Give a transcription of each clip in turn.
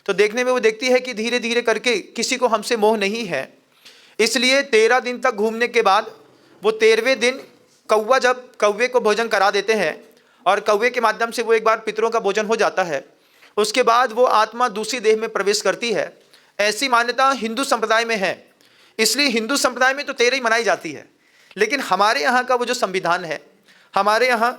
तो देखने में वो देखती है कि धीरे धीरे करके किसी को हमसे मोह नहीं है। इसलिए 13 दिन तक घूमने के बाद वो 13वें दिन कौवे को भोजन करा देते हैं और कौवे के माध्यम से वो एक बार पितरों का भोजन हो जाता है। उसके बाद वो आत्मा दूसरी देह में प्रवेश करती है। ऐसी मान्यता हिंदू संप्रदाय में है, इसलिए हिंदू संप्रदाय में तो 13 ही मनाई जाती है। लेकिन हमारे यहाँ का वो जो संविधान है, हमारे यहाँ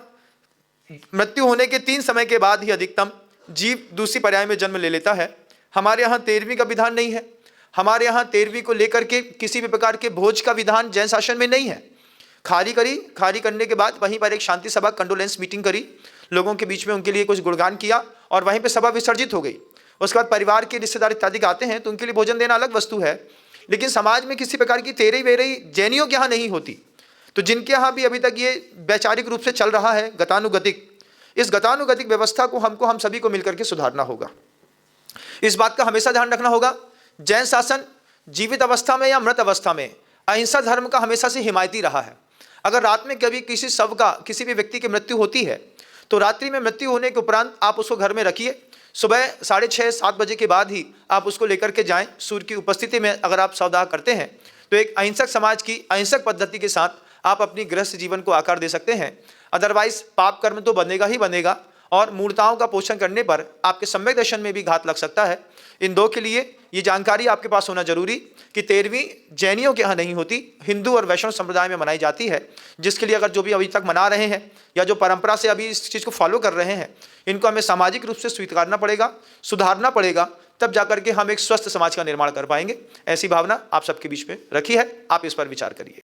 मृत्यु होने के 3 समय के बाद ही अधिकतम जीव दूसरी पर्याय में जन्म ले लेता है। हमारे यहाँ 13वीं का विधान नहीं है। हमारे यहाँ 13वीं को लेकर के किसी भी प्रकार के भोज का विधान जैन शासन में नहीं है। खाली करने के बाद वहीं पर एक शांति सभा कंडोलेंस मीटिंग करी, लोगों के बीच में उनके लिए कुछ गुणगान किया और वहीं पे सभा विसर्जित हो गई। उसके बाद परिवार के रिश्तेदार इत्यादि आते हैं तो उनके लिए भोजन देना अलग वस्तु है। लेकिन समाज में किसी प्रकार की तेरही वेरही जैनियों के यहाँ नहीं होती। तो जिनके यहाँ भी अभी तक ये वैचारिक रूप से चल रहा है गतानुगतिक, इस गतानुगतिक व्यवस्था को हम सभी को मिलकर के सुधारना होगा। इस बात का हमेशा ध्यान रखना होगा, जैन शासन जीवित अवस्था में या मृत अवस्था में अहिंसा धर्म का हमेशा से हिमायती रहा है। अगर रात में कभी किसी शव का, किसी भी व्यक्ति की मृत्यु होती है तो रात्रि में मृत्यु होने के उपरांत आप उसको घर में रखिए। सुबह 6:30-7 बजे के बाद ही आप उसको लेकर के जाएं। सूर्य की उपस्थिति में अगर आप शवदाह करते हैं तो एक अहिंसक समाज की अहिंसक पद्धति के साथ आप अपनी गृहस्थ जीवन को आकार दे सकते हैं। अदरवाइज पाप कर्म तो बनेगा ही बनेगा और मूर्ताओं का पोषण करने पर आपके सम्यक दर्शन में भी घात लग सकता है। इन दो के लिए ये जानकारी आपके पास होना जरूरी कि 13वीं जैनियों के यहाँ नहीं होती, हिंदू और वैष्णव संप्रदाय में मनाई जाती है। जिसके लिए अगर जो भी अभी तक मना रहे हैं या जो परंपरा से अभी इस चीज़ को फॉलो कर रहे हैं, इनको हमें सामाजिक रूप से स्वीकारना पड़ेगा, सुधारना पड़ेगा, तब जाकर के हम एक स्वस्थ समाज का निर्माण कर पाएंगे। ऐसी भावना आप सबके बीच में रखी है, आप इस पर विचार करिए।